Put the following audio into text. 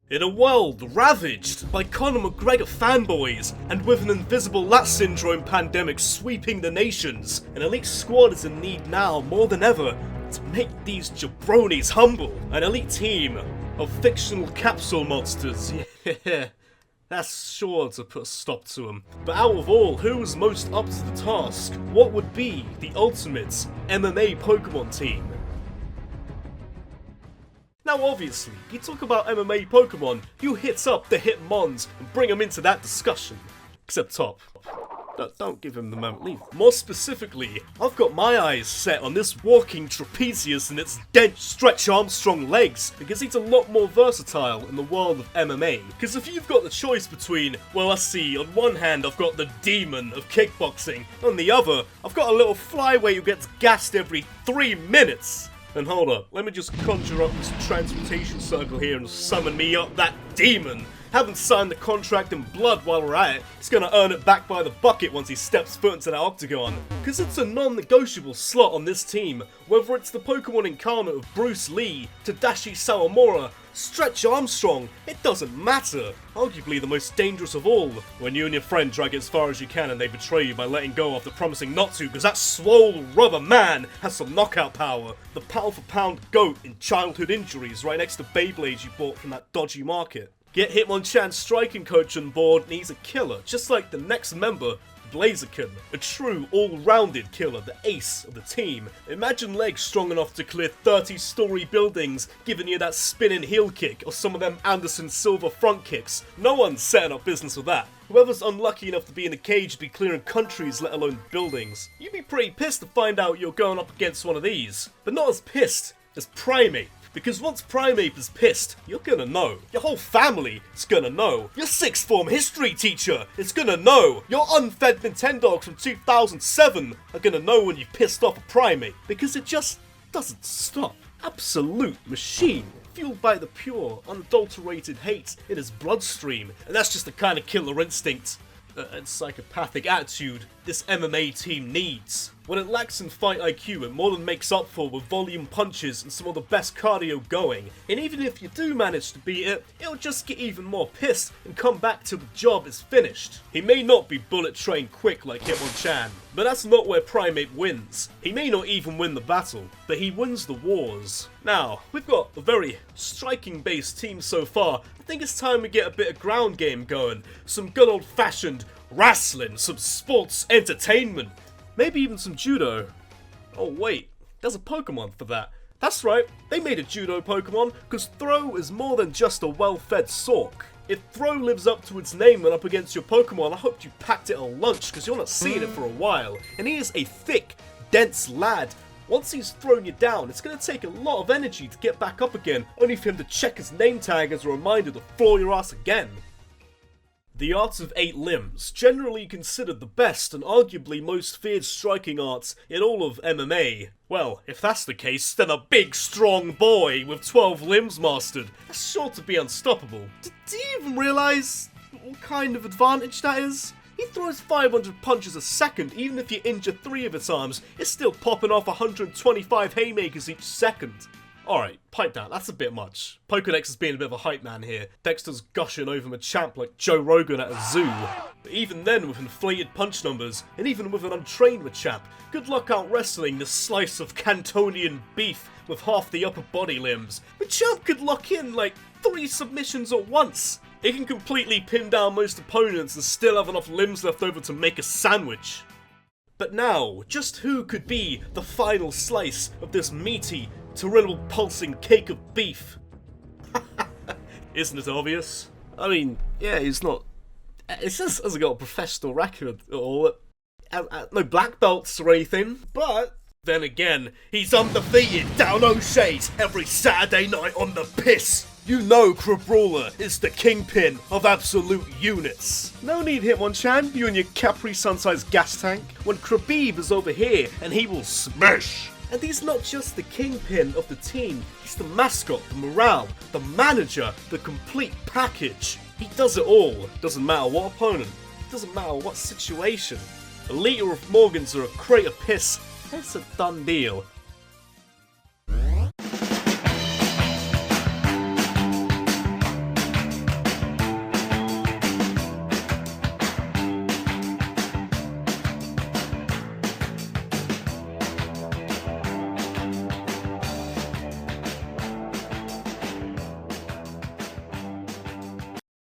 In a world ravaged by Conor McGregor fanboys, and with an invisible lat syndrome pandemic sweeping the nations, an elite squad is in need now more than ever to make these jabronis humble. An elite team of fictional capsule monsters, yeah, that's sure to put a stop to them. But out of all, who was most up to the task? What would be the ultimate MMA Pokemon team? Now obviously, you talk about MMA Pokemon, you hit up the Hitmons and bring them into that discussion. Except Top. Don't give him the moment, leave. More specifically, I've got my eyes set on this walking trapezius and its dense Stretch Armstrong legs, because he's a lot more versatile in the world of MMA. Because if you've got the choice between, well let's see, on one hand I've got the demon of kickboxing, on the other I've got a little flyweight who gets gassed every 3 minutes. And hold up, let me just conjure up this transmutation circle here and summon me up that demon. Haven't signed the contract in blood while we're at it. He's gonna earn it back by the bucket once he steps foot into that octagon. Cause it's a non-negotiable slot on this team, whether it's the Pokemon incarnate of Bruce Lee, Tadashi Sawamura, Stretch Armstrong, it doesn't matter. Arguably the most dangerous of all, when you and your friend drag it as far as you can and they betray you by letting go after promising not to, because that swole rubber man has some knockout power. The pound for pound GOAT in childhood injuries right next to Beyblades you bought from that dodgy market. Get Hitmonchan's striking coach on board and he's a killer, just like the next member, Blaziken, a true all-rounded killer, the ace of the team. Imagine legs strong enough to clear 30-story buildings, giving you that spinning heel kick or some of them Anderson Silva front kicks. No one's setting up business with that. Whoever's unlucky enough to be in a cage would be clearing countries, let alone buildings. You'd be pretty pissed to find out you're going up against one of these, but not as pissed as Primeape. Because once Primeape is pissed, you're gonna know. Your whole family is gonna know. Your sixth form history teacher is gonna know. Your unfed Nintendogs from 2007 are gonna know when you pissed off a Primeape. Because it just doesn't stop. Absolute machine. Fueled by the pure, unadulterated hate in his bloodstream. And that's just the kind of killer instinct and psychopathic attitude this MMA team needs. When it lacks in fight IQ, it more than makes up for with volume punches and some of the best cardio going. And even if you do manage to beat it, it'll just get even more pissed and come back till the job is finished. He may not be bullet train quick like Hitmonchan, but that's not where Primeape wins. He may not even win the battle, but he wins the wars. Now, we've got a very striking based team so far. I think it's time we get a bit of ground game going. Some good old fashioned wrestling, some sports entertainment. Maybe even some judo. Oh wait, there's a Pokemon for that. That's right, they made a judo Pokemon, because Throw is more than just a well-fed Sork. If Throw lives up to its name when up against your Pokemon, I hope you packed it a lunch, because you're not seeing it for a while. And he is a thick, dense lad. Once he's thrown you down, it's going to take a lot of energy to get back up again, only for him to check his name tag as a reminder to floor your ass again. The art of 8 limbs, generally considered the best and arguably most feared striking arts in all of MMA. Well, if that's the case, then a big strong boy with 12 limbs mastered, that's sure to be unstoppable. Do you even realise what kind of advantage that is? He throws 500 punches a second, even if you injure 3 of its arms, it's still popping off 125 haymakers each second. Alright, pipe down, that's a bit much. Pokedex is being a bit of a hype man here. Dexter's gushing over Machamp like Joe Rogan at a zoo. But even then, with inflated punch numbers, and even with an untrained Machamp, good luck out wrestling this slice of Cantonian beef with half the upper body limbs. Machamp could lock in like 3 submissions at once. It can completely pin down most opponents and still have enough limbs left over to make a sandwich. But now, just who could be the final slice of this meaty, terrible pulsing cake of beef? Isn't it obvious? I mean, yeah, he's not... It just hasn't got a professional record at all. No black belts or anything, but... Then again, he's undefeated down O'Shea's every Saturday night on the piss. You know Crabrawler is the kingpin of absolute units. No need Hitmonchan, you and your Capri Sun-sized gas tank. When Krabib is over here, and he will smash. And he's not just the kingpin of the team, he's the mascot, the morale, the manager, the complete package. He does it all. Doesn't matter what opponent, doesn't matter what situation. A liter of Morgans or a crate of piss, it's a done deal.